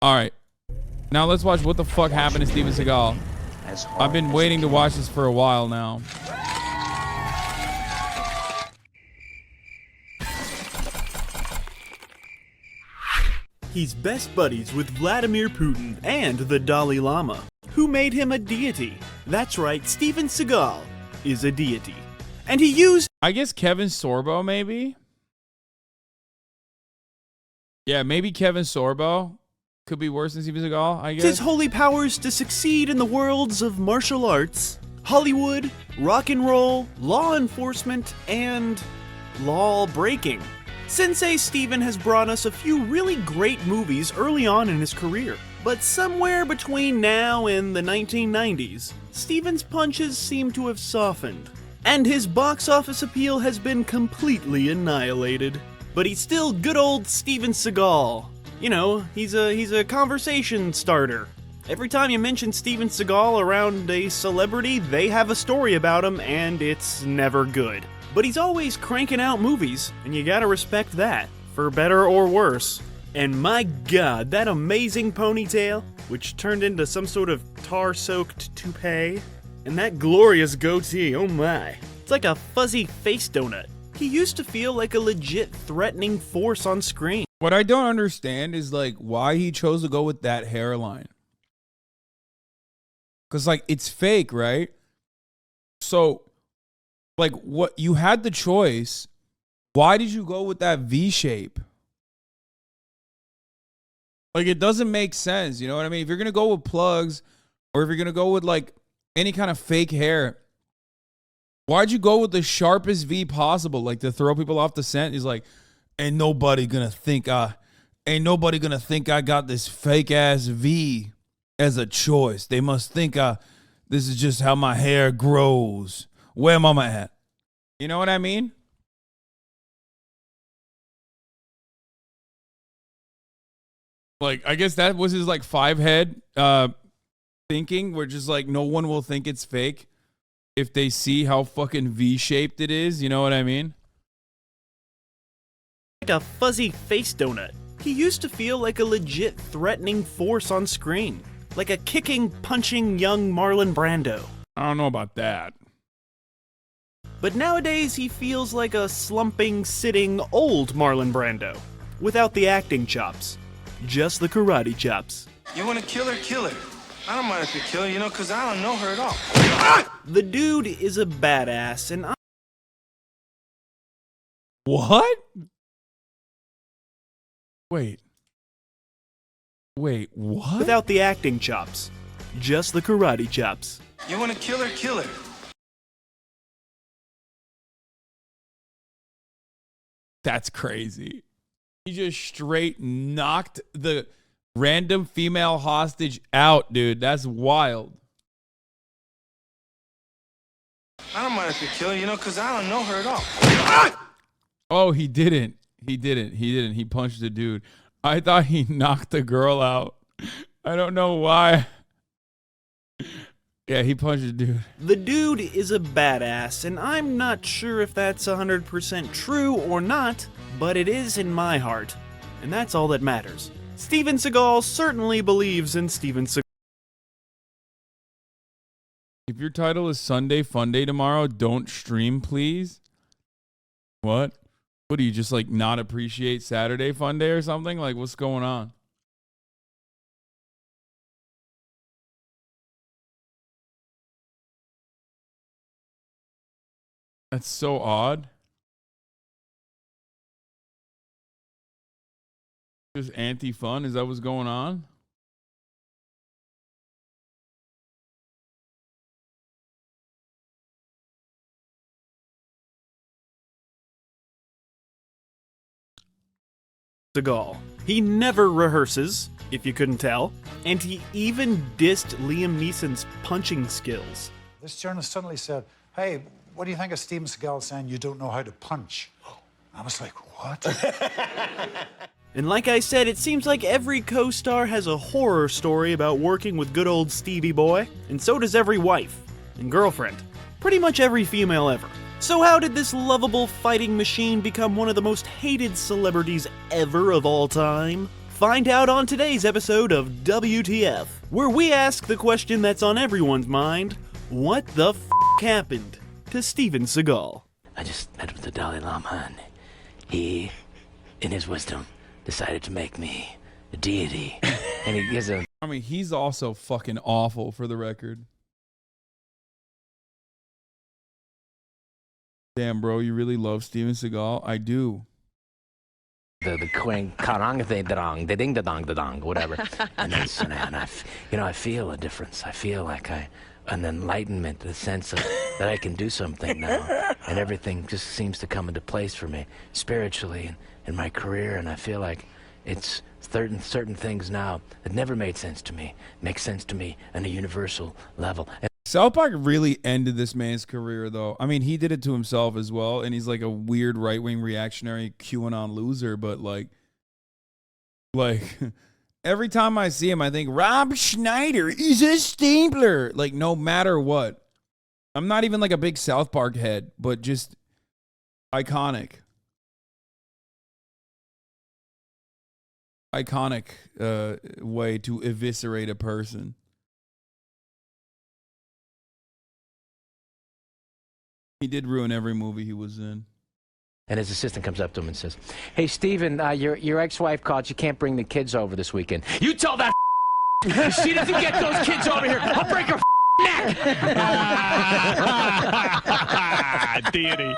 All right. Now let's watch what the fuck happened to Steven Seagal. I've been waiting to watch this for a while now. He's best buddies with Vladimir Putin and the Dalai Lama, who made him a deity. That's right, Steven Seagal is a deity. And he used... I guess Kevin Sorbo, maybe? Yeah, maybe Kevin Sorbo could be worse than Steven Seagal, I guess. ...his holy powers to succeed in the worlds of martial arts, Hollywood, rock and roll, law enforcement, and law breaking. Sensei Steven has brought us a few really great movies early on in his career, but somewhere between now and the 1990s, Steven's punches seem to have softened, and his box office appeal has been completely annihilated. But he's still good old Steven Seagal. You know, he's a conversation starter. Every time you mention Steven Seagal around a celebrity, they have a story about him, and it's never good. But he's always cranking out movies, and you gotta respect that, for better or worse. And my god, that amazing ponytail, which turned into some sort of tar-soaked toupee, and that glorious goatee, oh my. It's like a fuzzy face donut. He used to feel like a legit threatening force on screen. What I don't understand is, like, why he chose to go with that hairline. Because, like, it's fake, right? So... like, what you had the choice. Why did you go with that V shape? Like, it doesn't make sense. You know what I mean? If you're going to go with plugs, or if you're going to go with, like, any kind of fake hair, why'd you go with the sharpest V possible? Like, to throw people off the scent? He's like, ain't nobody gonna think I got this fake ass V as a choice. They must think this is just how my hair grows. Where mama at? You know what I mean? Like, I guess that was his, like, 5-head thinking, where just, like, no one will think it's fake if they see how fucking V-shaped it is. You know what I mean? Like a fuzzy face donut. He used to feel like a legit threatening force on screen. Like a kicking, punching young Marlon Brando. I don't know about that. But nowadays, he feels like a slumping, sitting, old Marlon Brando. Without the acting chops. Just the karate chops. You want to kill her? Kill her. I don't mind if you kill her, you know, because I don't know her at all. The dude is a badass, and What? Wait, what? Without the acting chops. Just the karate chops. You want to kill her? Kill her. That's crazy. He just straight knocked the random female hostage out, dude. That's wild. I don't mind if you kill her, you know, because I don't know her at all. Oh, he didn't. He punched the dude. I thought he knocked the girl out. I don't know why. Yeah, he punched the dude. The dude is a badass, and I'm not sure if that's 100% true or not, but it is in my heart, and that's all that matters. Steven Seagal certainly believes in Steven Seagal. If your title is Sunday Funday tomorrow, don't stream, please. What? What do you just, like, not appreciate Saturday Funday or something? Like, what's going on? That's so odd. Just anti-fun? Is that what's going on? Seagal. He never rehearses, if you couldn't tell, and he even dissed Liam Neeson's punching skills. This journalist suddenly said, hey, what do you think of Steven Seagal saying you don't know how to punch? I was like, what? And like I said, it seems like every co-star has a horror story about working with good old Stevie Boy, and so does every wife and girlfriend. Pretty much every female ever. So how did this lovable fighting machine become one of the most hated celebrities ever of all time? Find out on today's episode of WTF, where we ask the question that's on everyone's mind: what the f*** happened to Steven Seagal? I just met with the Dalai Lama, and he, in his wisdom, decided to make me a deity. And he gives a... I mean, he's also fucking awful, for the record. Damn, bro, you really love Steven Seagal? I do. The queen karang the ding da dong whatever, and that's and I feel a difference. I feel like an enlightenment, the sense of that I can do something now, and everything just seems to come into place for me spiritually and in my career, and I feel like it's certain things now that never made sense to me make sense to me on a universal level. South Park really ended this man's career, though. I mean, he did it to himself as well, and he's like a weird right-wing reactionary QAnon loser, but like every time I see him, I think, Rob Schneider is a stapler. Like, no matter what. I'm not even like a big South Park head, but just iconic. Iconic way to eviscerate a person. He did ruin every movie he was in. And his assistant comes up to him and says, "Hey, Steven, your ex-wife called. You can't bring the kids over this weekend. You tell that if she doesn't get those kids over here, I'll break her neck." Deity.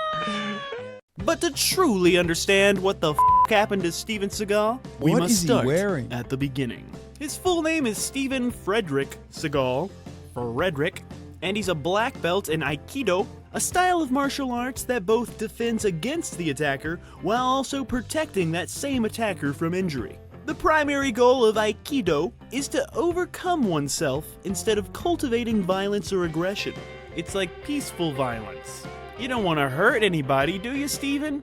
But to truly understand what the happened to Steven Seagal, we What must is he start wearing? at the beginning. His full name is Steven Frederick Seagal, Frederick, and he's a black belt in Aikido, a style of martial arts that both defends against the attacker while also protecting that same attacker from injury. The primary goal of Aikido is to overcome oneself instead of cultivating violence or aggression. It's like peaceful violence. You don't want to hurt anybody, do you, Steven?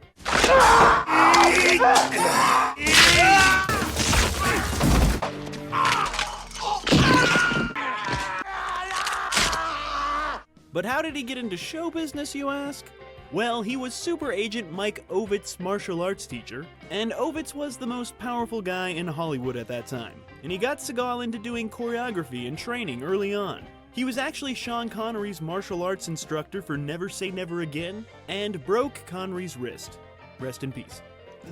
But how did he get into show business, you ask? Well, he was Super Agent Mike Ovitz's martial arts teacher, and Ovitz was the most powerful guy in Hollywood at that time, and he got Seagal into doing choreography and training early on. He was actually Sean Connery's martial arts instructor for Never Say Never Again, and broke Connery's wrist. Rest in peace.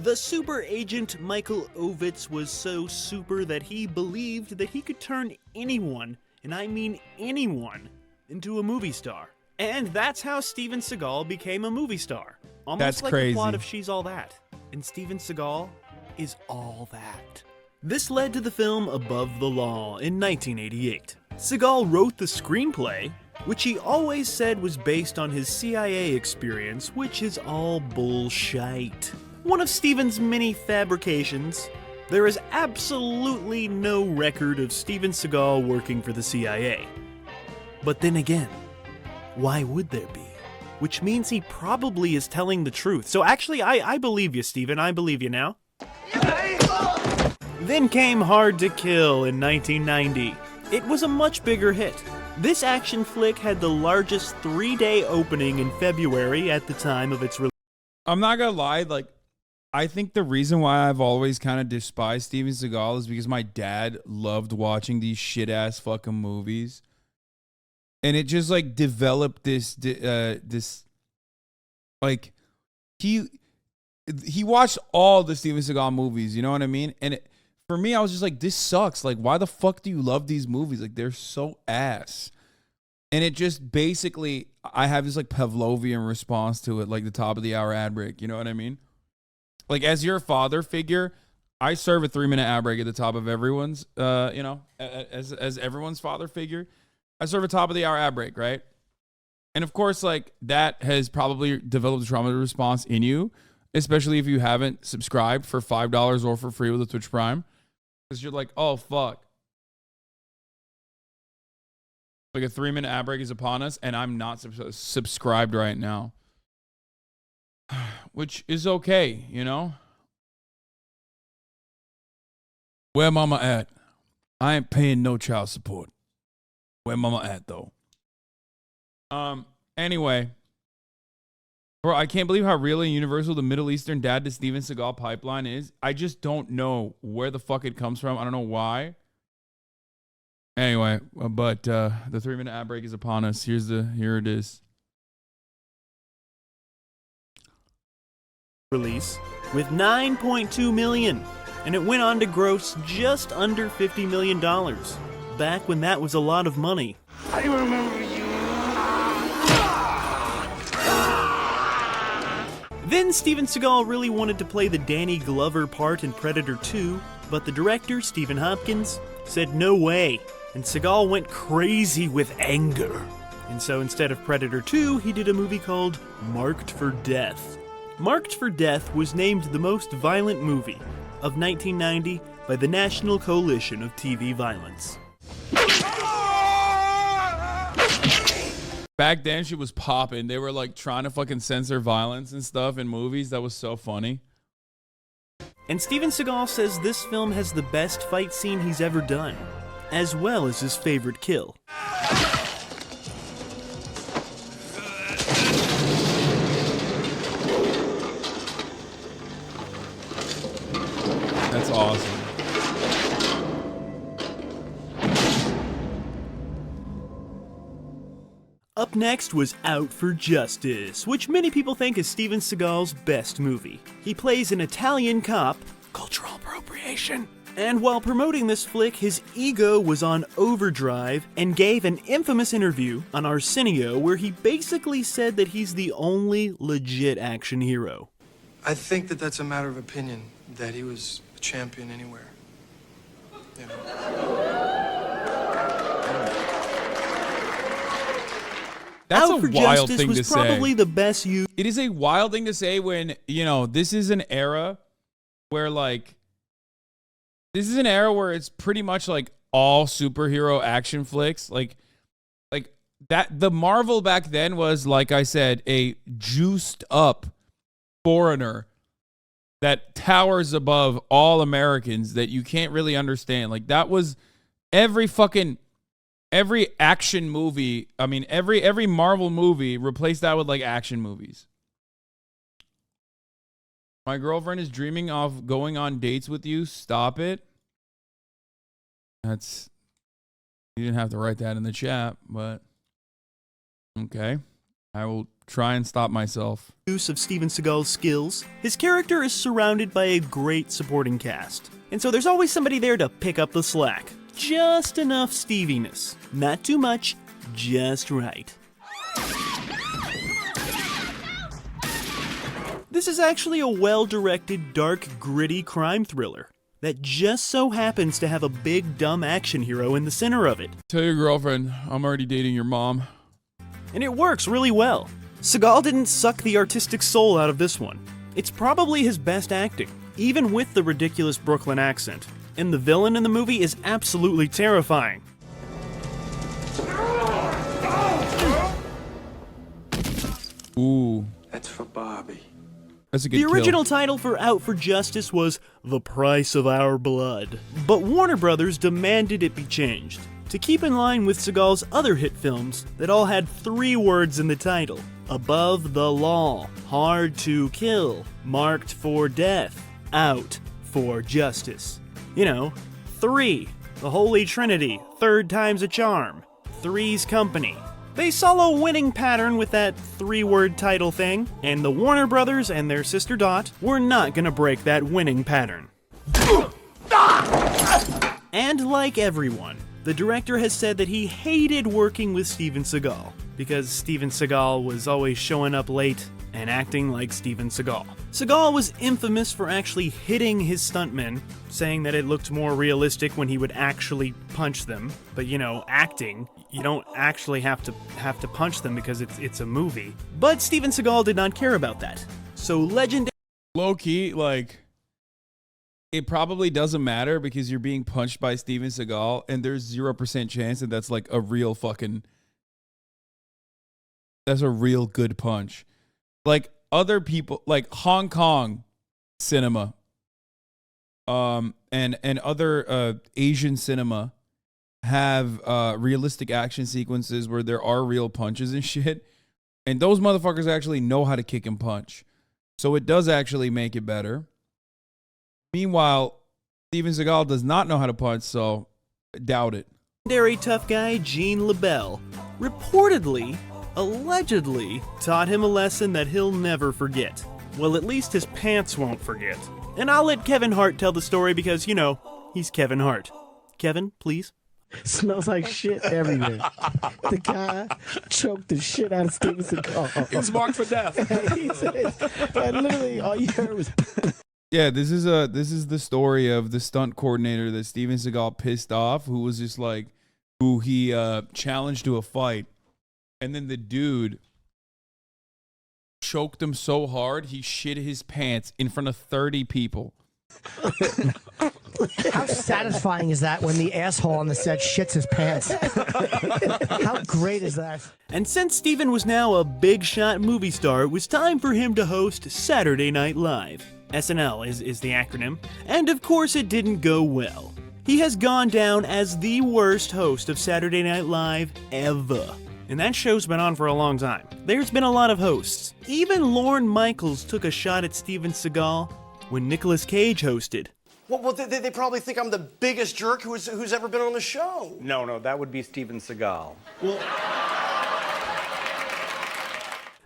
The Super Agent Michael Ovitz was so super that he believed that he could turn anyone, and I mean anyone, into a movie star. And that's how Steven Seagal became a movie star. Almost That's like crazy. the plot of She's All That. And Steven Seagal is all that. This led to the film Above the Law in 1988. Seagal wrote the screenplay, which he always said was based on his CIA experience, which is all bullshit. One of Steven's many fabrications, there is absolutely no record of Steven Seagal working for the CIA. But then again, why would there be? Which means he probably is telling the truth. So actually, I believe you, Steven. I believe you now. Then came Hard to Kill in 1990. It was a much bigger hit. This action flick had the largest 3-day opening in February at the time of its release. I'm not gonna lie, like, I think the reason why I've always kind of despised Steven Seagal is because my dad loved watching these shit-ass fucking movies. And it just like developed this like he watched all the Steven Seagal movies, you know what I mean? And for me, I was just like, this sucks. Like, why the fuck do you love these movies? Like, they're so ass. And it just basically, I have this like Pavlovian response to it, like the top of the hour ad break. You know what I mean? Like, as your father figure, I serve a 3-minute ad break at the top of everyone's, as everyone's father figure. I serve a top of the hour ad break, right? And of course, like, that has probably developed a trauma response in you, especially if you haven't subscribed for $5 or for free with a Twitch Prime. Because you're like, oh, fuck. Like, a 3-minute ad break is upon us, and I'm not subscribed right now. Which is okay, you know? Where mama at? I ain't paying no child support. Where mama at, though? Anyway, Bro, I can't believe how real and universal the Middle Eastern dad to Steven Seagal pipeline is. I just don't know where the fuck it comes from. I don't know why. Anyway, but the 3-minute ad break is upon us. Here it is. Release with $9.2 million, and it went on to gross just under $50 million. Back when that was a lot of money. I remember you. Then Steven Seagal really wanted to play the Danny Glover part in Predator 2, but the director, Stephen Hopkins, said no way, and Seagal went crazy with anger. And so instead of Predator 2, he did a movie called Marked for Death. Marked for Death was named the most violent movie of 1990 by the National Coalition of TV Violence. Back then, she was popping. They were like trying to fucking censor violence and stuff in movies. That was so funny. And Steven Seagal says this film has the best fight scene he's ever done, as well as his favorite kill. That's awesome. Up next was Out for Justice, which many people think is Steven Seagal's best movie. He plays an Italian cop, cultural appropriation, and while promoting this flick, his ego was on overdrive and gave an infamous interview on Arsenio where he basically said that he's the only legit action hero. I think that that's a matter of opinion, that he was a champion anywhere. You know. That's Out a for wild Justice thing was to probably say. the best use. It is a wild thing to say when, you know, this is an era where it's pretty much like all superhero action flicks. Like that, the Marvel back then was, like I said, a juiced up foreigner that towers above all Americans that you can't really understand. Like that was every action movie. I mean, every Marvel movie replaced that with like action movies. My girlfriend is dreaming of going on dates with you. Stop it. You didn't have to write that in the chat, but okay. I will try and stop myself. Use of Steven Seagal's skills, his character is surrounded by a great supporting cast. And so there's always somebody there to pick up the slack. Just enough Steviness. Not too much, just right. This is actually a well-directed, dark, gritty crime thriller that just so happens to have a big, dumb action hero in the center of it. Tell your girlfriend I'm already dating your mom. And it works really well. Seagal didn't suck the artistic soul out of this one. It's probably his best acting, even with the ridiculous Brooklyn accent. And the villain in the movie is absolutely terrifying. Ooh, That's for Bobby. that's a good The kill. original title for Out for Justice was The Price of Our Blood, but Warner Brothers demanded it be changed to keep in line with Seagal's other hit films that all had 3 words in the title: Above the Law, Hard to Kill, Marked for Death, Out for Justice. You know, 3, the Holy Trinity, third time's a charm, Three's Company. They saw a winning pattern with that 3-word title thing, and the Warner Brothers and their sister Dot were not gonna break that winning pattern. And like everyone, the director has said that he hated working with Steven Seagal, because Steven Seagal was always showing up late and acting like Steven Seagal. Seagal was infamous for actually hitting his stuntmen, saying that it looked more realistic when he would actually punch them. But you know, acting, you don't actually have to punch them because it's a movie. But Steven Seagal did not care about that. So legendary Low key, like, it probably doesn't matter because you're being punched by Steven Seagal, and there's 0% chance that that's like a real that's a real good punch. Like other people, like Hong Kong cinema, and other Asian cinema have realistic action sequences where there are real punches and shit. And those motherfuckers actually know how to kick and punch. So it does actually make it better. Meanwhile, Steven Seagal does not know how to punch, so doubt it. Legendary tough guy Gene LaBelle reportedly, allegedly, taught him a lesson that he'll never forget. Well, at least his pants won't forget. And I'll let Kevin Hart tell the story because, you know, he's Kevin Hart. Kevin, please. Smells like shit everywhere. The guy choked the shit out of Steven Seagal. He was marked for death. He said, and literally all you heard was... Yeah, this is the story of the stunt coordinator that Steven Seagal pissed off, who was just like, who he challenged to a fight. And then the dude choked him so hard, he shit his pants in front of 30 people. How satisfying is that when the asshole on the set shits his pants? How great is that? And since Steven was now a big shot movie star, it was time for him to host Saturday Night Live. SNL is the acronym. And of course it didn't go well. He has gone down as the worst host of Saturday Night Live ever. And that show's been on for a long time. There's been a lot of hosts. Even Lorne Michaels took a shot at Steven Seagal when Nicolas Cage hosted. Well, they probably think I'm the biggest jerk who's ever been on the show. No, that would be Steven Seagal. Well,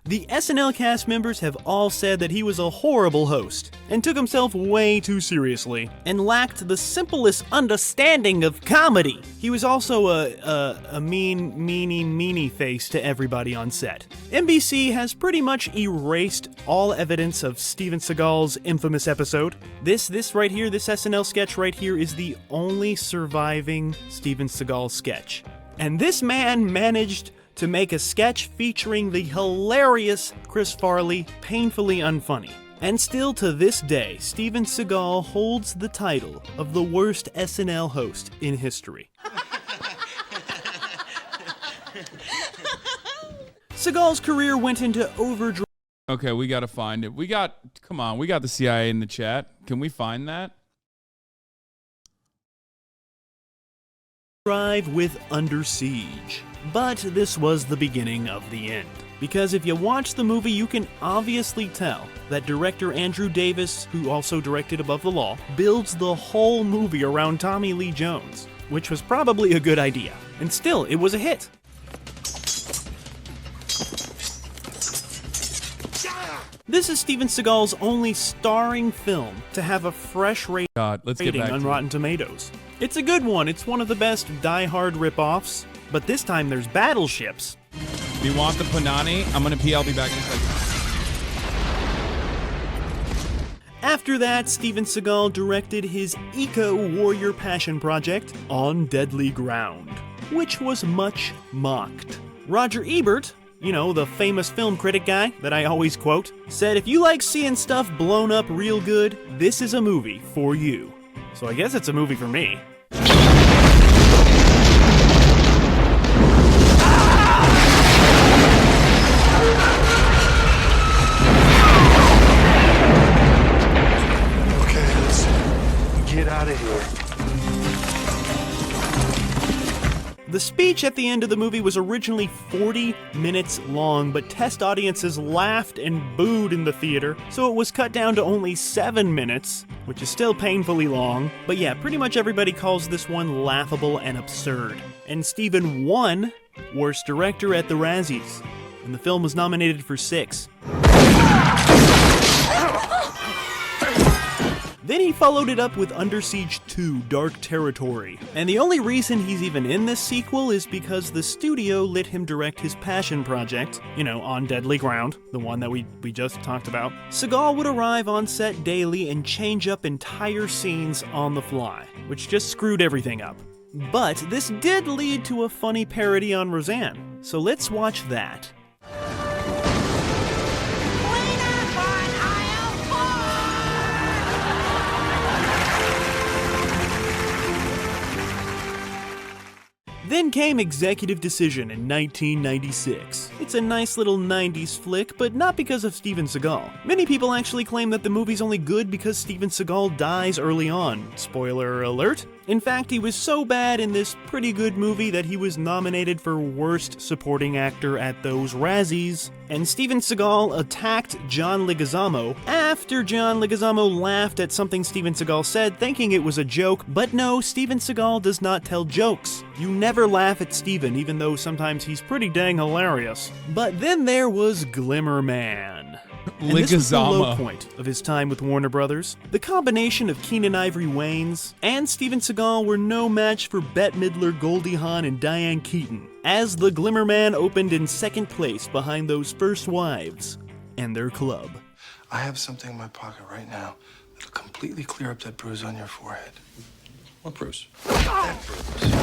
the SNL cast members have all said that he was a horrible host and took himself way too seriously and lacked the simplest understanding of comedy. He was also a meanie face to everybody on set. NBC has pretty much erased all evidence of Steven Seagal's infamous episode. This right here, this SNL sketch right here is the only surviving Steven Seagal sketch. And this man managed to make a sketch featuring the hilarious Chris Farley painfully unfunny. And still to this day, Steven Seagal holds the title of the worst SNL host in history. Seagal's career went into overdrive. Okay, we got to find it. We got the CIA in the chat. Can we find that? With Under Siege. But this was the beginning of the end. Because if you watch the movie, you can obviously tell that director Andrew Davis, who also directed Above the Law, builds the whole movie around Tommy Lee Jones, which was probably a good idea. And still, it was a hit. This is Steven Seagal's only starring film to have a fresh rating on Rotten Tomatoes. It's a good one. It's one of the best Die Hard rip-offs. But this time there's battleships. Do you want the Panani? I'm going to pee. I'll be back in a second. After that, Steven Seagal directed his eco-warrior passion project, On Deadly Ground, which was much mocked. Roger Ebert, you know, the famous film critic guy that I always quote, said if you like seeing stuff blown up real good, this is a movie for you. So I guess it's a movie for me. Get out of here. The speech at the end of the movie was originally 40 minutes long, but test audiences laughed and booed in the theater, so it was cut down to only 7 minutes, which is still painfully long. But yeah, pretty much everybody calls this one laughable and absurd. And Steven won Worst Director at the Razzies, and the film was nominated for 6. Then he followed it up with Under Siege 2, Dark Territory. And the only reason he's even in this sequel is because the studio let him direct his passion project, you know, On Deadly Ground, the one that we just talked about. Seagal would arrive on set daily and change up entire scenes on the fly, which just screwed everything up. But this did lead to a funny parody on Roseanne, so let's watch that. Then came Executive Decision in 1996. It's a nice little 90s flick, but not because of Steven Seagal. Many people actually claim that the movie's only good because Steven Seagal dies early on. Spoiler alert. In fact, he was so bad in this pretty good movie that he was nominated for Worst Supporting Actor at those Razzies. And Steven Seagal attacked John Leguizamo after John Leguizamo laughed at something Steven Seagal said, thinking it was a joke. But no, Steven Seagal does not tell jokes. You never laugh at Steven, even though sometimes he's pretty dang hilarious. But then there was Glimmer Man. And this was the low point of his time with Warner Brothers. The combination of Keenen Ivory Wayans and Steven Seagal were no match for Bette Midler, Goldie Hawn, and Diane Keaton, as the Glimmer Man opened in second place behind those first wives and their club. I have something in my pocket right now that'll completely clear up that bruise on your forehead. What bruise? That bruise.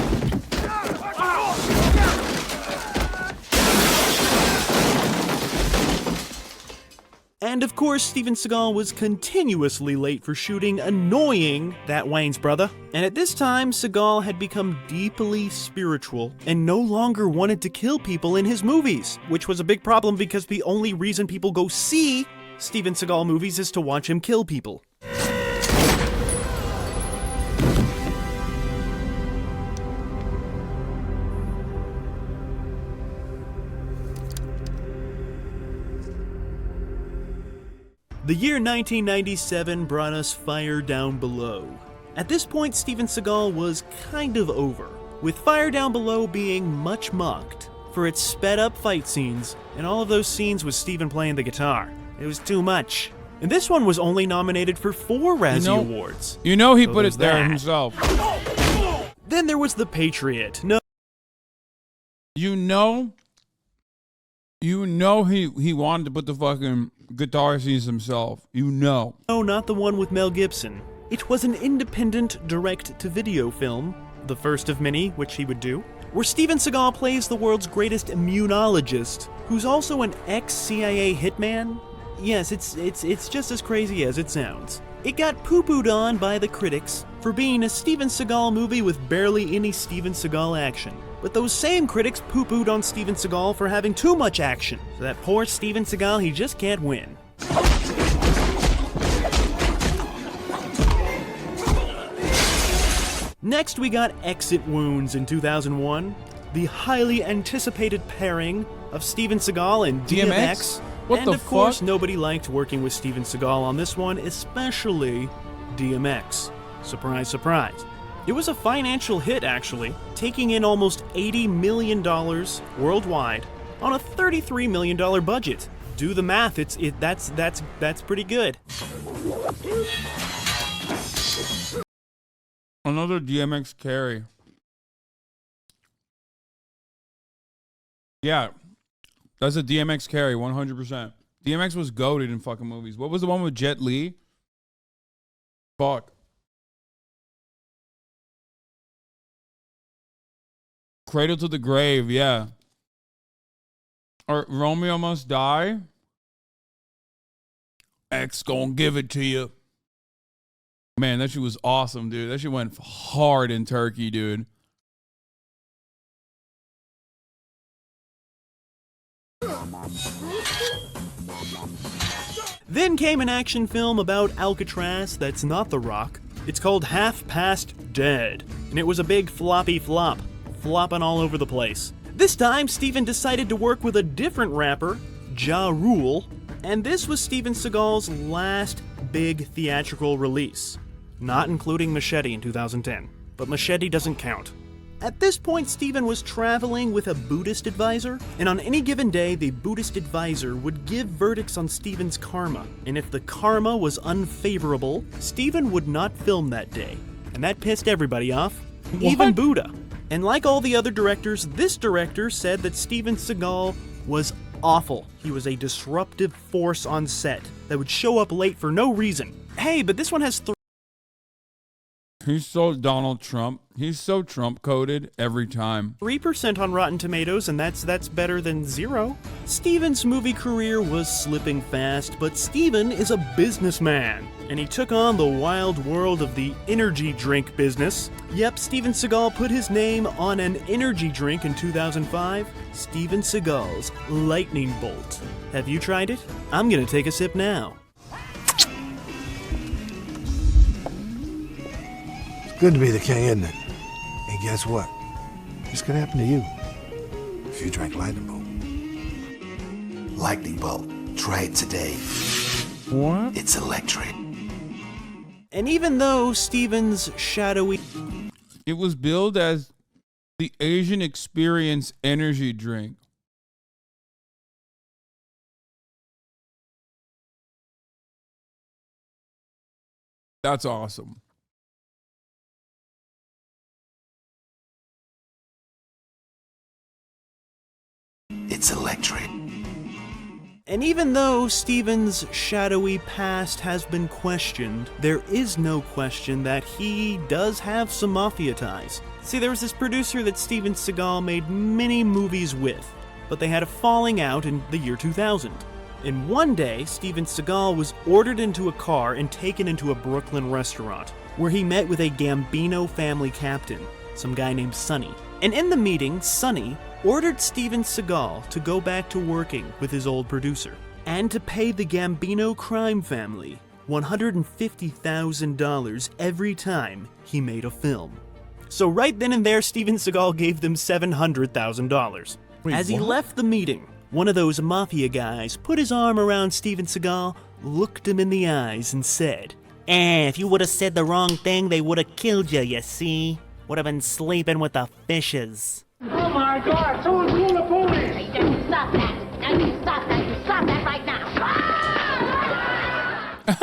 And of course, Steven Seagal was continuously late for shooting, annoying that Wayans brother. And at this time, Seagal had become deeply spiritual and no longer wanted to kill people in his movies, which was a big problem because the only reason people go see Steven Seagal movies is to watch him kill people. The year 1997 brought us Fire Down Below. At this point, Steven Seagal was kind of over, with Fire Down Below being much mocked for its sped-up fight scenes and all of those scenes with Steven playing the guitar. It was too much. And this one was only nominated for 4 Razzie Awards. You know he So put it there that. himself. Then there was The Patriot. No. You know he wanted to put the fucking guitar scenes himself. No, not the one with Mel Gibson. It was an independent direct-to-video film, the first of many which he would do, where Steven Seagal plays the world's greatest immunologist, who's also an ex-CIA hitman. Yes, it's just as crazy as it sounds. It got poo-pooed on by the critics for being a Steven Seagal movie with barely any Steven Seagal action. But those same critics poo-pooed on Steven Seagal for having too much action. So that poor Steven Seagal, he just can't win. Next, we got Exit Wounds in 2001, the highly anticipated pairing of Steven Seagal and DMX. And of course, nobody liked working with Steven Seagal on this one, especially DMX. Surprise, surprise. It was a financial hit, actually, taking in almost $80 million worldwide on a $33 million budget. Do the math, that's pretty good. another DMX carry. Yeah, that's a DMX carry, 100%. DMX was goated in fucking movies. What was the one with Jet Li? Fuck. Cradle to the Grave, yeah. Or Romeo Must Die. X gonna give it to you. Man, that shit was awesome, dude. That shit went hard in Turkey, dude. Then came an action film about Alcatraz that's not The Rock. It's called Half Past Dead, and it was a big floppy flop, flopping all over the place. This time, Steven decided to work with a different rapper, Ja Rule, and this was Steven Seagal's last big theatrical release, not including Machete in 2010, but Machete doesn't count. At this point, Steven was traveling with a Buddhist advisor, and on any given day, the Buddhist advisor would give verdicts on Steven's karma, and if the karma was unfavorable, Steven would not film that day, and that pissed everybody off, even Buddha. And like all the other directors, this director said that Steven Seagal was awful. He was a disruptive force on set that would show up late for no reason. Hey, but this one has He's so Donald Trump. He's so Trump-coded every time. 3% on Rotten Tomatoes, and that's better than 0. Steven's movie career was slipping fast, but Steven is a businessman, and he took on the wild world of the energy drink business. Yep, Steven Seagal put his name on an energy drink in 2005, Steven Seagal's Lightning Bolt. Have you tried it? I'm gonna take a sip now. Good to be the king, isn't it? And guess what? This could happen to you if you drank lightning bolt. Lightning bolt. Try it today. What? It's electric. And even though Steven's shadowy... It was billed as the Asian Experience energy drink. That's awesome. It's electric. And even though Steven's shadowy past has been questioned, there is no question that he does have some mafia ties. See, there was this producer that Steven Seagal made many movies with, but they had a falling out in the year 2000. And one day, Steven Seagal was ordered into a car and taken into a Brooklyn restaurant, where he met with a Gambino family captain, some guy named Sonny. And in the meeting, Sonny ordered Steven Seagal to go back to working with his old producer, and to pay the Gambino crime family $150,000 every time he made a film. So right then and there, Steven Seagal gave them $700,000. As he left the meeting, one of those mafia guys put his arm around Steven Seagal, looked him in the eyes, and said, if you would have said the wrong thing, they would have killed you, you see? Would have been sleeping with the fishes. Oh my God, someone's calling the police! Hey, you stop that! Now you stop that! You stop that right now!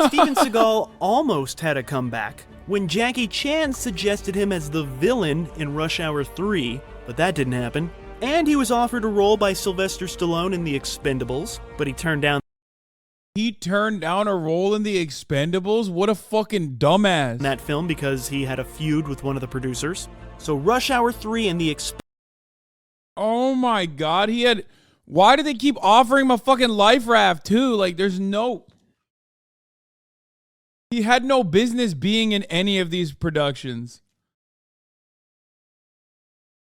Steven Seagal almost had a comeback when Jackie Chan suggested him as the villain in Rush Hour 3, but that didn't happen. And he was offered a role by Sylvester Stallone in The Expendables, but he turned down. He turned down a role in The Expendables? What a fucking dumbass. That film because he had a feud with one of the producers. So Rush Hour 3 and The Oh my God, he had... Why did they keep offering him a fucking life raft too? Like, there's no... He had no business being in any of these productions.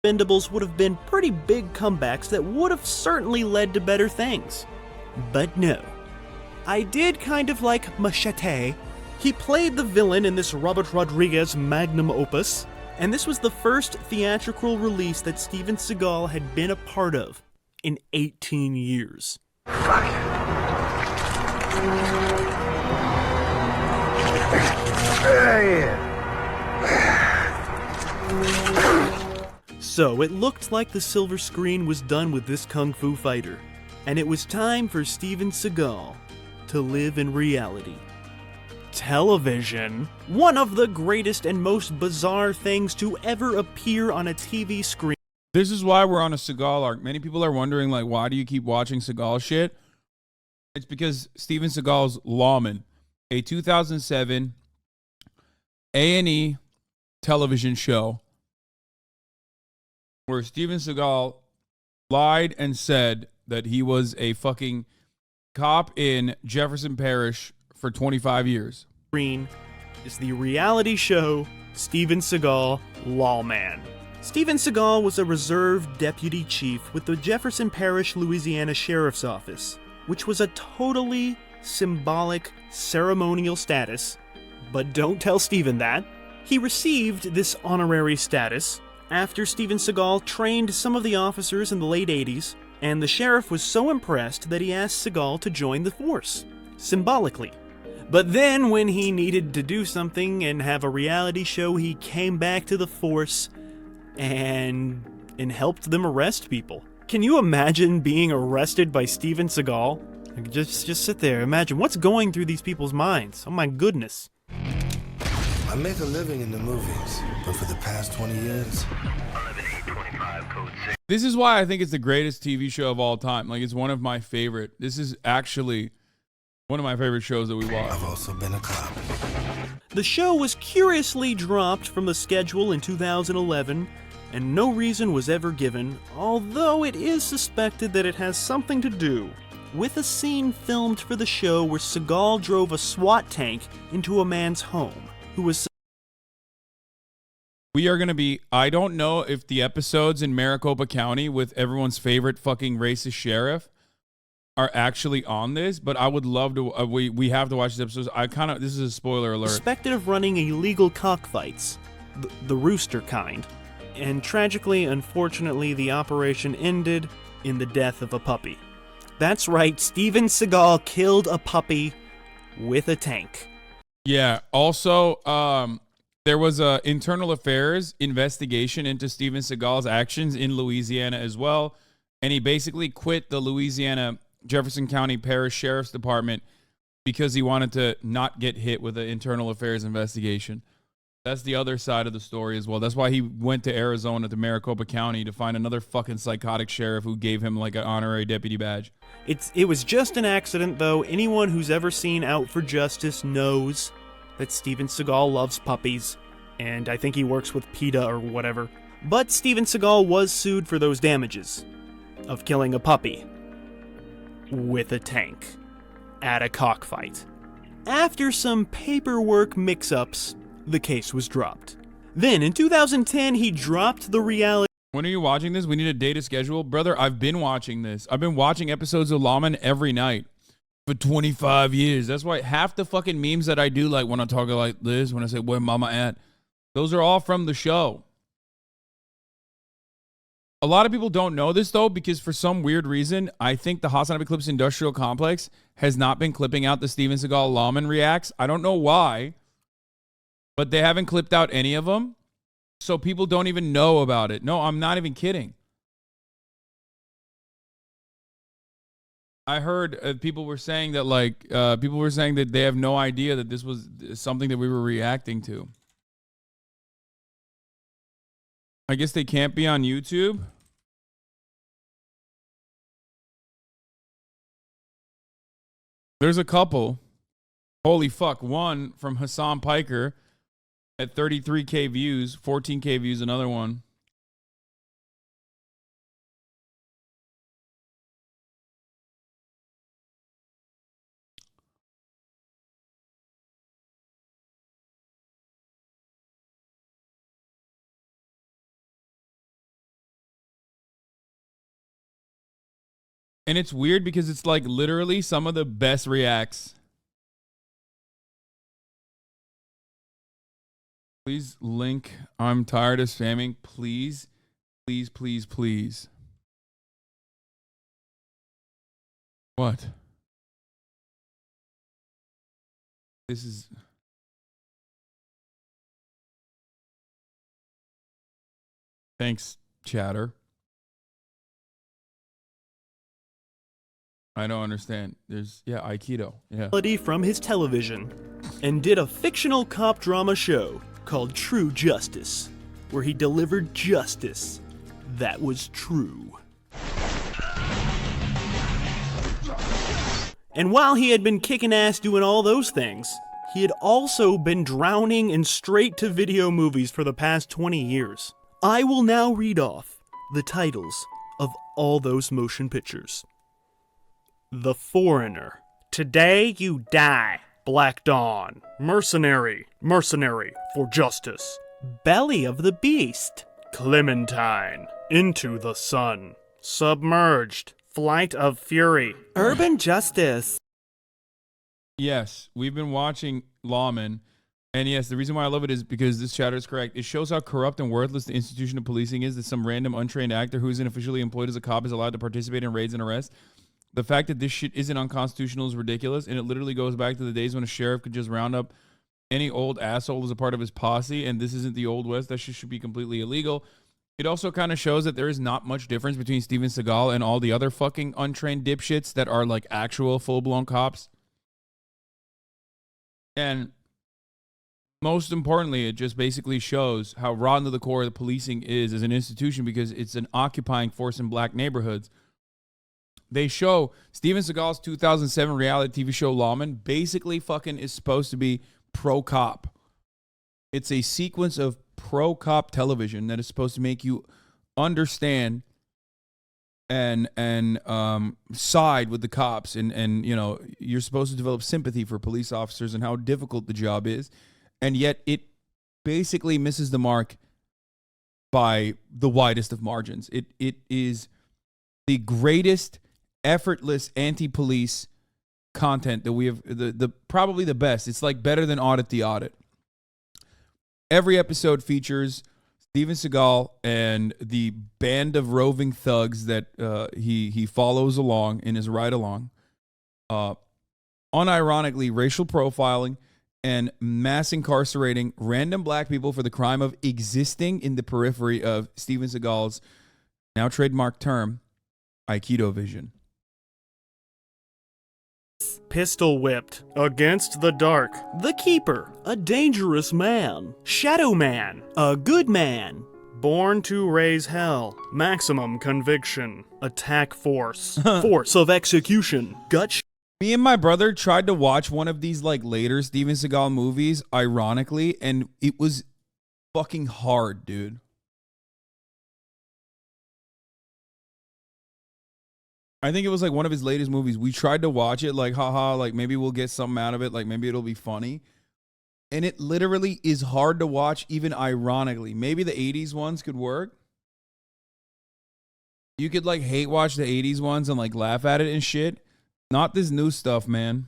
Expendables would have been pretty big comebacks that would have certainly led to better things. But no. I did kind of like Machete. He played the villain in this Robert Rodriguez magnum opus, and this was the first theatrical release that Steven Seagal had been a part of in 18 years. Fuck it. So it looked like the silver screen was done with this kung fu fighter, and it was time for Steven Seagal to live in reality. Television, one of the greatest and most bizarre things to ever appear on a TV screen. This is why we're on a Seagal arc. Many people are wondering, like, why do you keep watching Seagal shit? It's because Steven Seagal's Lawman, a 2007 A&E television show where Steven Seagal lied and said that he was a fucking cop in Jefferson Parish for 25 years. Screen is the reality show Steven Seagal Lawman. Steven Seagal was a reserve deputy chief with the Jefferson Parish, Louisiana Sheriff's Office, which was a totally symbolic ceremonial status, but don't tell Steven that. He received this honorary status after Steven Seagal trained some of the officers in the late 80s, and the sheriff was so impressed that he asked Seagal to join the force, symbolically. But then when he needed to do something and have a reality show, he came back to the force and helped them arrest people. Can you imagine being arrested by Steven Seagal? Like, just sit there, imagine what's going through these people's minds. Oh my goodness. I make a living in the movies, but for the past 20 years... This is why I think it's the greatest TV show of all time. Like, it's one of my favorite. This is actually one of my favorite shows that we watch. I've also been a cop. The show was curiously dropped from the schedule in 2011, and no reason was ever given, although it is suspected that it has something to do with a scene filmed for the show where Seagal drove a SWAT tank into a man's home, who was... We are going to be, I don't know if the episodes in Maricopa County with everyone's favorite fucking racist sheriff are actually on this, but I would love to, we have to watch these episodes. This is a spoiler alert. Suspected of running illegal cockfights. the rooster kind. And tragically, unfortunately, the operation ended in the death of a puppy. That's right, Steven Seagal killed a puppy with a tank. Yeah. Also, there was a internal affairs investigation into Steven Seagal's actions in Louisiana as well, and he basically quit the Louisiana Jefferson County Parish Sheriff's Department because he wanted to not get hit with an internal affairs investigation. That's the other side of the story as well. That's why he went to Arizona to Maricopa County to find another fucking psychotic sheriff who gave him like an honorary deputy badge. It was just an accident, though. Anyone who's ever seen Out for Justice knows that Steven Seagal loves puppies, and I think he works with PETA or whatever. But Steven Seagal was sued for those damages of killing a puppy with a tank at a cockfight. After some paperwork mix-ups, the case was dropped. Then, in 2010, he dropped the reality. When are you watching this? We need a data schedule. Brother, I've been watching this. I've been watching episodes of Lawman every night for 25 years. That's why half the fucking memes that I do, like when I talk like this, when I say, where mama at? Those are all from the show. A lot of people don't know this, though, because for some weird reason, I think the Hasanabi Clips Industrial Complex has not been clipping out the Steven Seagal Lawman reacts. I don't know why, but they haven't clipped out any of them, so people don't even know about it. No, I'm not even kidding. I heard people were saying that, they have no idea that this was something that we were reacting to. I guess they can't be on YouTube. There's a couple. Holy fuck. One from Hassan Piker at 33K views, 14K views, another one. And it's weird because it's like literally some of the best reacts. Please link. I'm tired of spamming. Please, please, please, please. What? This is... Thanks, chatter. I don't understand. There's, Aikido. Yeah. From his television and did a fictional cop drama show called True Justice, where he delivered justice that was true. And while he had been kicking ass doing all those things, he had also been drowning in straight-to-video movies for the past 20 years. I will now read off the titles of all those motion pictures. The Foreigner, Today You Die, Black Dawn, Mercenary, Mercenary for Justice, Belly of the Beast, Clementine, Into the Sun, Submerged, Flight of Fury, Urban Justice. Yes, we've been watching Lawman, and yes, the reason why I love it is because this chatter is correct. It shows how corrupt and worthless the institution of policing is, that some random untrained actor who isn't officially employed as a cop is allowed to participate in raids and arrests. The fact that this shit isn't unconstitutional is ridiculous, and it literally goes back to the days when a sheriff could just round up any old asshole as a part of his posse, and this isn't the Old West. That shit should be completely illegal. It also kind of shows that there is not much difference between Steven Seagal and all the other fucking untrained dipshits that are like actual full-blown cops. And most importantly, it just basically shows how rotten to the core the policing is as an institution, because it's an occupying force in black neighborhoods. They show Steven Seagal's 2007 reality TV show Lawman basically fucking is supposed to be pro-cop. It's a sequence of pro-cop television that is supposed to make you understand and side with the cops, and you know, you're supposed to develop sympathy for police officers and how difficult the job is, and yet it basically misses the mark by the widest of margins. It is the greatest effortless anti-police content that we have, the probably the best. It's like better than Audit the Audit. every episode features Steven Seagal and the band of roving thugs that he follows along in his ride along. Unironically, racial profiling and mass incarcerating random black people for the crime of existing in the periphery of Steven Seagal's now trademark term, Aikido vision. Pistol whipped. Against the dark. The Keeper. A dangerous man. Shadow Man. A good man. Born to raise hell. Maximum conviction. Attack force. Force of execution. Gut. Me and my brother tried to watch one of these like later Steven Seagal movies, ironically, and it was fucking hard, dude. I think it was like one of his latest movies. We tried to watch it like, haha, like maybe we'll get something out of it. Like maybe it'll be funny. And it literally is hard to watch, even ironically. Maybe the 80s ones could work. You could like hate watch the 80s ones and like laugh at it and shit. Not this new stuff, man.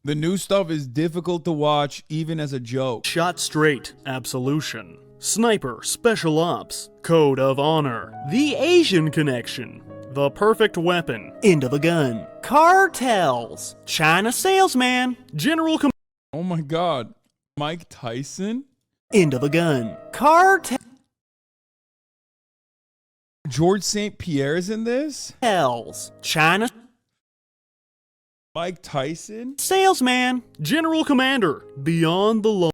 The new stuff is difficult to watch even as a joke. Shot straight. Absolution. Sniper. Special Ops. Code of Honor. The Asian Connection. The Perfect Weapon. End of a Gun. Cartels. China Salesman. General Oh my God. Mike Tyson? End of a Gun. Cartel. George St. Pierre's in this? Hells. China. Mike Tyson? Salesman. General Commander. Beyond the Law.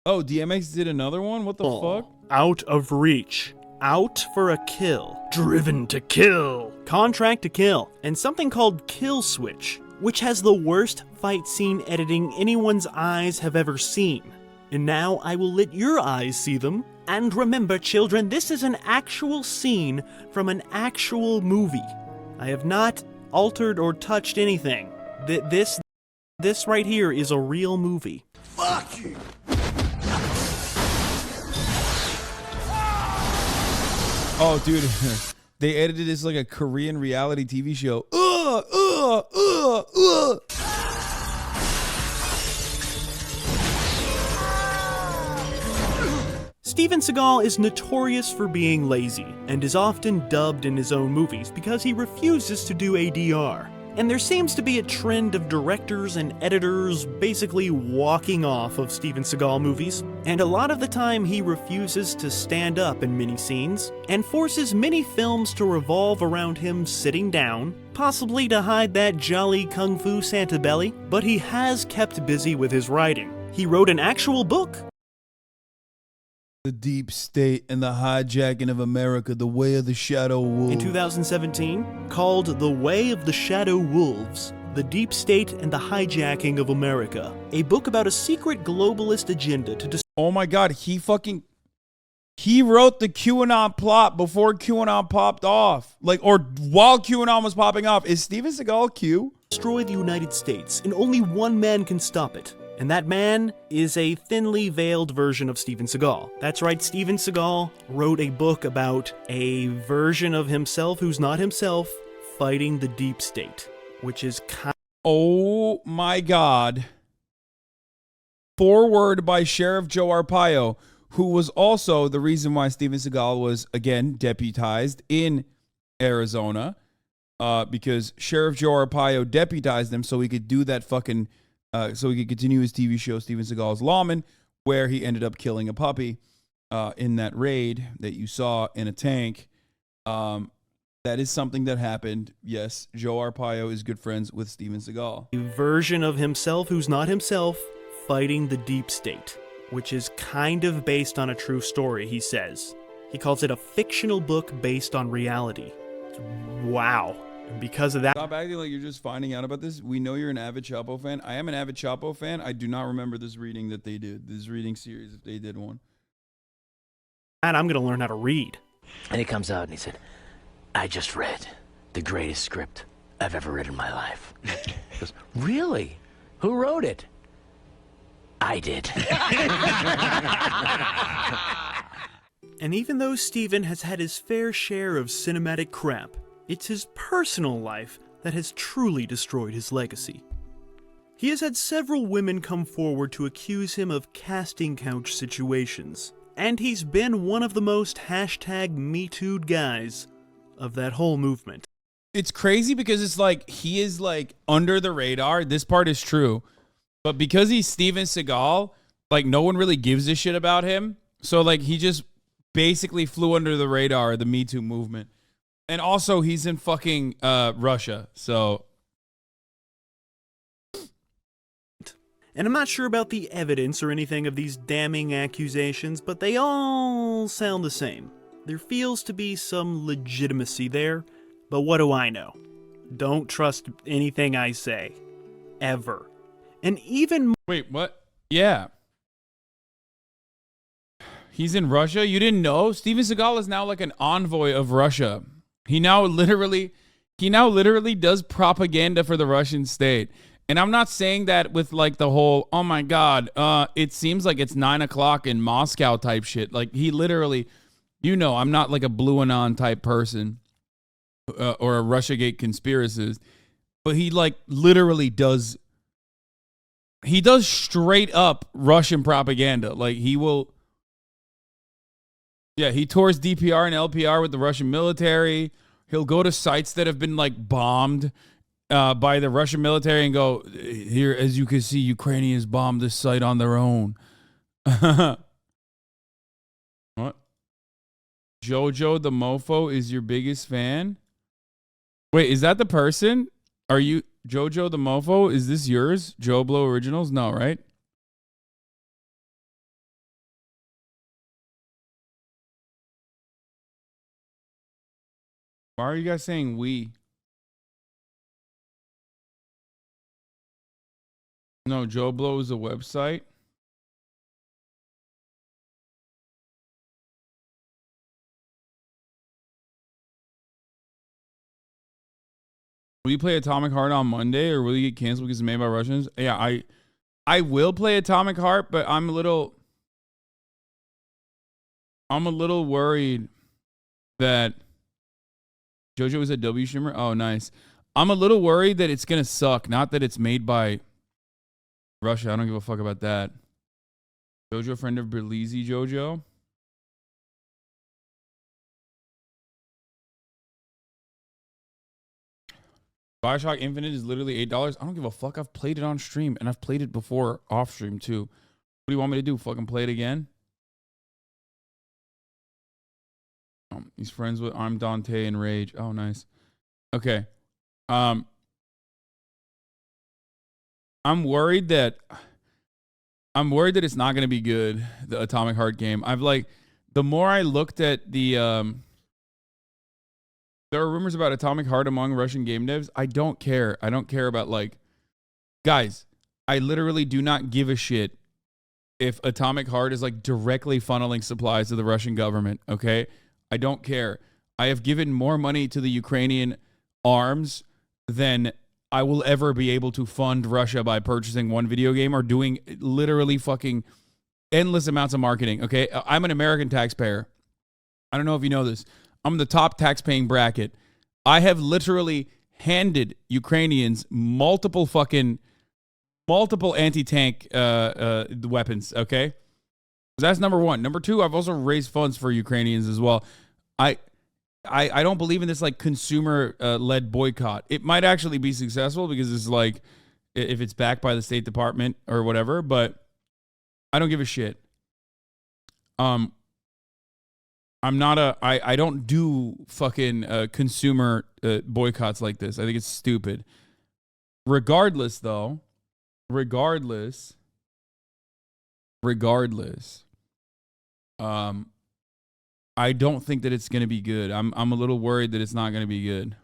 Oh, DMX did another one? What the fuck? Out of Reach. Out for a Kill. Driven to Kill. Contract to Kill. And something called Kill Switch, which has the worst fight scene editing anyone's eyes have ever seen. And now I will let your eyes see them. And remember, children, this is an actual scene from an actual movie. I have not altered or touched anything. This right here is a real movie. Fuck you! Oh, dude. They edited this like a Korean reality TV show. Steven Seagal is notorious for being lazy, and is often dubbed in his own movies because he refuses to do ADR. And there seems to be a trend of directors and editors basically walking off of Steven Seagal movies, and a lot of the time he refuses to stand up in many scenes, and forces many films to revolve around him sitting down, possibly to hide that jolly kung fu Santa belly, but he has kept busy with his writing. He wrote an actual book. The Deep State and the Hijacking of America, The Way of the Shadow Wolves. In 2017, called The Way of the Shadow Wolves, The Deep State and the Hijacking of America, a book about a secret globalist agenda to Oh my God, he wrote the QAnon plot before QAnon popped off. Like, or while QAnon was popping off. Is Steven Seagal Q? Destroy the United States, and only one man can stop it. And that man is a thinly veiled version of Steven Seagal. That's right, Steven Seagal wrote a book about a version of himself who's not himself fighting the deep state, which is Oh my God. Forward by Sheriff Joe Arpaio, who was also the reason why Steven Seagal was, again, deputized in Arizona, because Sheriff Joe Arpaio deputized him so he could do that fucking... so he could continue his TV show, Steven Seagal's Lawman, where he ended up killing a puppy in that raid that you saw in a tank. That is something that happened. Yes, Joe Arpaio is good friends with Steven Seagal. A version of himself who's not himself fighting the deep state, which is kind of based on a true story, he says. He calls it a fictional book based on reality. Wow. And because of that... Stop acting like you're just finding out about this. We know you're an avid Chapo fan. I am an avid Chapo fan. I do not remember this reading that they did. This reading series, if they did one. And I'm going to learn how to read. And he comes out and he said, I just read the greatest script I've ever read in my life. He goes, really? Who wrote it? I did. And even though Steven has had his fair share of cinematic crap, it's his personal life that has truly destroyed his legacy. He has had several women come forward to accuse him of casting couch situations, and he's been one of the most #MeToo'd guys of that whole movement. It's crazy because it's like he is like under the radar. This part is true. But because he's Steven Seagal, like no one really gives a shit about him. So like he just basically flew under the radar of the Me Too movement. And also he's in fucking Russia. So And I'm not sure about the evidence or anything of these damning accusations, but they all sound the same. There feels to be some legitimacy there, but what do I know? Don't trust anything I say. Ever. And even... Wait, what? Yeah. He's in Russia? You didn't know? Steven Seagal is now like an envoy of Russia. He now literally does propaganda for the Russian state. And I'm not saying that with like the whole, oh my God, it seems like it's 9 o'clock in Moscow type shit. Like he literally, you know, I'm not like a Blue Anon type person or a Russiagate conspiracist, but he like literally does, he does straight up Russian propaganda. Like he will, yeah, he tours DPR and LPR with the Russian military. He'll go to sites that have been like bombed by the Russian military and go, here, as you can see, Ukrainians bombed this site on their own. What? Jojo the Mofo is your biggest fan? Wait, is that the person? Are you Jojo the Mofo? Is this yours? Joe Blow Originals? No, right? Why are you guys saying we? No, Joe Blow is a website. Will you play Atomic Heart on Monday, or will you get canceled because it's made by Russians? Yeah, I will play Atomic Heart, but I'm a little worried that JoJo is a W streamer. Oh, nice. I'm a little worried that it's gonna suck. Not that it's made by Russia. I don't give a fuck about that. JoJo, friend of Berlizzi JoJo. Bioshock Infinite is literally $8. I don't give a fuck. I've played it on stream, and I've played it before off stream too. What do you want me to do? Fucking play it again? He's friends with I'm Dante and Rage. Oh, nice. Okay. I'm worried that it's not going to be good, the Atomic Heart game. The more I looked at the there are rumors about Atomic Heart among Russian game devs. I don't care. I don't care about guys, I literally do not give a shit if Atomic Heart is directly funneling supplies to the Russian government, okay? I don't care. I have given more money to the Ukrainian arms than I will ever be able to fund Russia by purchasing one video game or doing literally fucking endless amounts of marketing, okay? I'm an American taxpayer. I don't know if you know this. I'm in the top tax-paying bracket. I have literally handed Ukrainians multiple anti-tank weapons, okay? That's number one. Number two, I've also raised funds for Ukrainians as well. I don't believe in this consumer led boycott. It might actually be successful because it's if it's backed by the State Department or whatever, but I don't give a shit. I don't do fucking consumer boycotts like this. I think it's stupid. Regardless, I don't think that it's going to be good. I'm a little worried that it's not going to be good.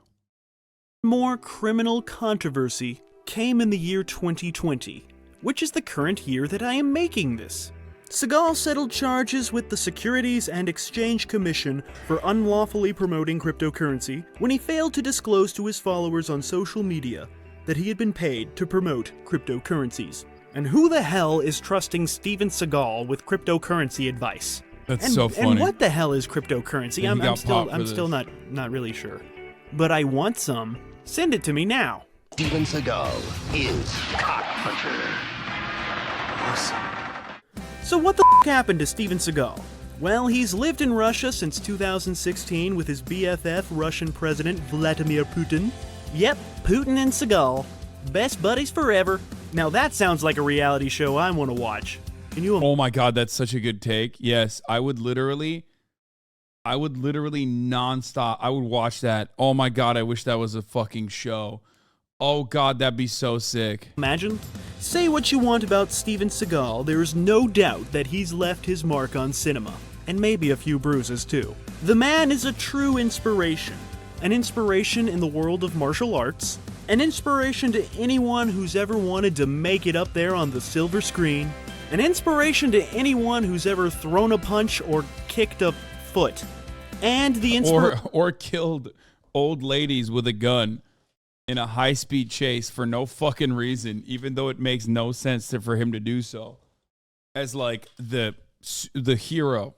More criminal controversy came in the year 2020, which is the current year that I am making this. Seagal settled charges with the Securities and Exchange Commission for unlawfully promoting cryptocurrency when he failed to disclose to his followers on social media that he had been paid to promote cryptocurrencies. And who the hell is trusting Steven Seagal with cryptocurrency advice? That's so funny. And what the hell is cryptocurrency? I'm still not really sure. But I want some. Send it to me now. Steven Seagal is Cock Puncher. So what the happened to Steven Seagal? Well, he's lived in Russia since 2016 with his BFF, Russian President Vladimir Putin. Yep, Putin and Seagal. Best buddies forever. Now that sounds like a reality show I want to watch. Can you? Oh my God, that's such a good take. Yes, I would literally nonstop. I would watch that. Oh my God, I wish that was a fucking show. Oh God, that'd be so sick. Imagine? Say what you want about Steven Seagal, there is no doubt that he's left his mark on cinema. And maybe a few bruises too. The man is a true inspiration. An inspiration in the world of martial arts. An inspiration to anyone who's ever wanted to make it up there on the silver screen. An inspiration to anyone who's ever thrown a punch or kicked a foot. And the or killed old ladies with a gun in a high-speed chase for no fucking reason, even though it makes no sense for him to do so. As like the hero.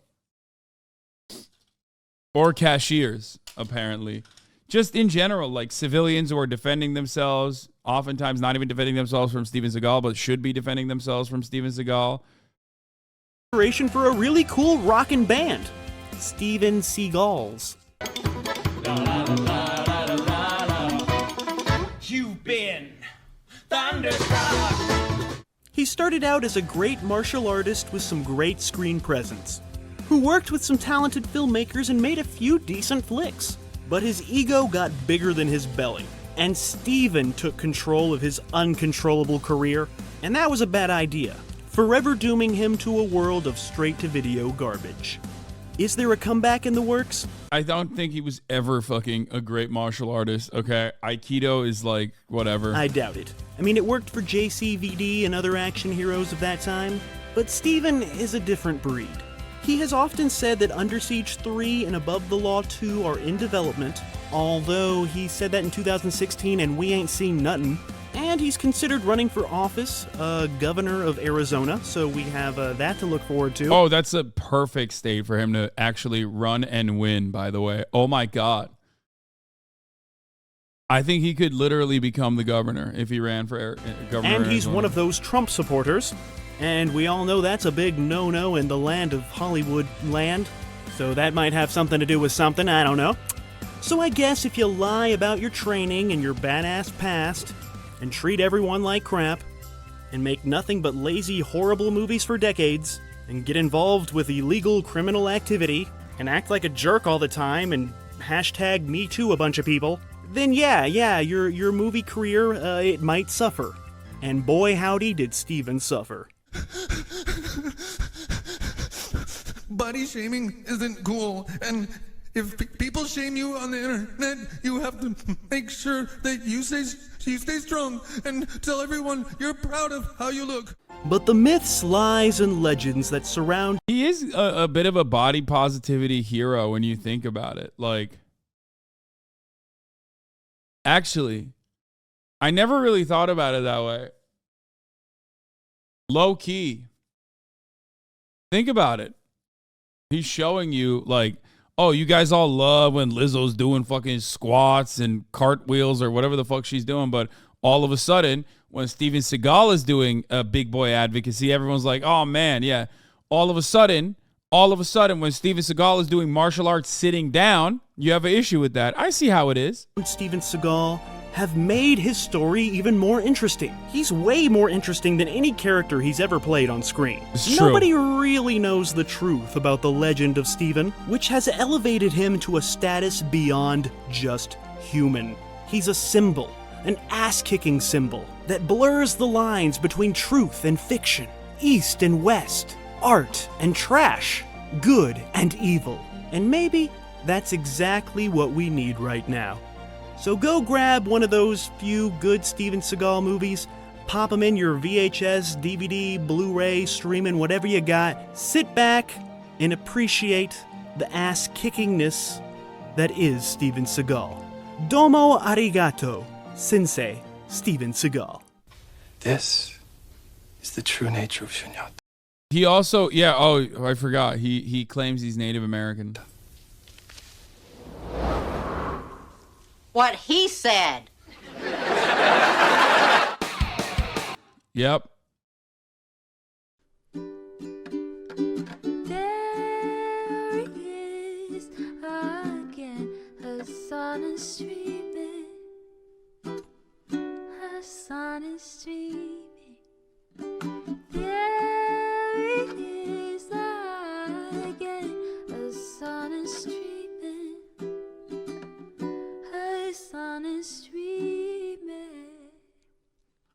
Or cashiers, apparently. Just in general, like civilians who are defending themselves, oftentimes not even defending themselves from Steven Seagal, but should be defending themselves from Steven Seagal. Inspiration for a really cool rockin' band. Steven Seagals. You've been thunderstruck. He started out as a great martial artist with some great screen presence, who worked with some talented filmmakers and made a few decent flicks. But his ego got bigger than his belly, and Steven took control of his uncontrollable career, and that was a bad idea, forever dooming him to a world of straight-to-video garbage. Is there a comeback in the works? I don't think he was ever fucking a great martial artist, okay? Aikido is like, whatever. I doubt it. I mean, it worked for JCVD and other action heroes of that time, but Steven is a different breed. He has often said that Under Siege 3 and Above the Law 2 are in development, although he said that in 2016 and we ain't seen nothing. And he's considered running for office, governor of Arizona, so we have that to look forward to. Oh, that's a perfect state for him to actually run and win, by the way. Oh my God. I think he could literally become the governor if he ran for governor. And he's one of those Trump supporters. And we all know that's a big no-no in the land of Hollywood land. So that might have something to do with something, I don't know. So I guess if you lie about your training and your badass past, and treat everyone like crap, and make nothing but lazy, horrible movies for decades, and get involved with illegal criminal activity, and act like a jerk all the time, and hashtag Me Too a bunch of people, then yeah, your movie career, it might suffer. And boy howdy did Steven suffer. Body shaming isn't cool, and if people shame you on the internet, you have to make sure that you stay strong and tell everyone you're proud of how you look. But the myths, lies, and legends that surround... He is a bit of a body positivity hero when you think about it. Like, actually, I never really thought about it that way. Low key. Think about it. He's showing you, like, oh, you guys all love when Lizzo's doing fucking squats and cartwheels or whatever the fuck she's doing, but all of a sudden, when Steven Seagal is doing big boy advocacy, everyone's like, oh man, yeah. All of a sudden, when Steven Seagal is doing martial arts sitting down, you have an issue with that. I see how it is. Steven Seagal have made his story even more interesting. He's way more interesting than any character he's ever played on screen. Nobody really knows the truth about the legend of Steven, which has elevated him to a status beyond just human. He's a symbol, an ass-kicking symbol, that blurs the lines between truth and fiction, east and west, art and trash, good and evil. And maybe that's exactly what we need right now. So go grab one of those few good Steven Seagal movies, pop them in your VHS, DVD, Blu-ray, streaming, whatever you got. Sit back and appreciate the ass-kickingness that is Steven Seagal. Domo arigato, Sensei Steven Seagal. This is the true nature of Shunyata. He also, yeah, oh, I forgot. He claims he's Native American. What he said. Yep. There he is again, Hassan is streaming. Hassan is streaming. There he is again, Hassan is streaming. Hassan is streaming.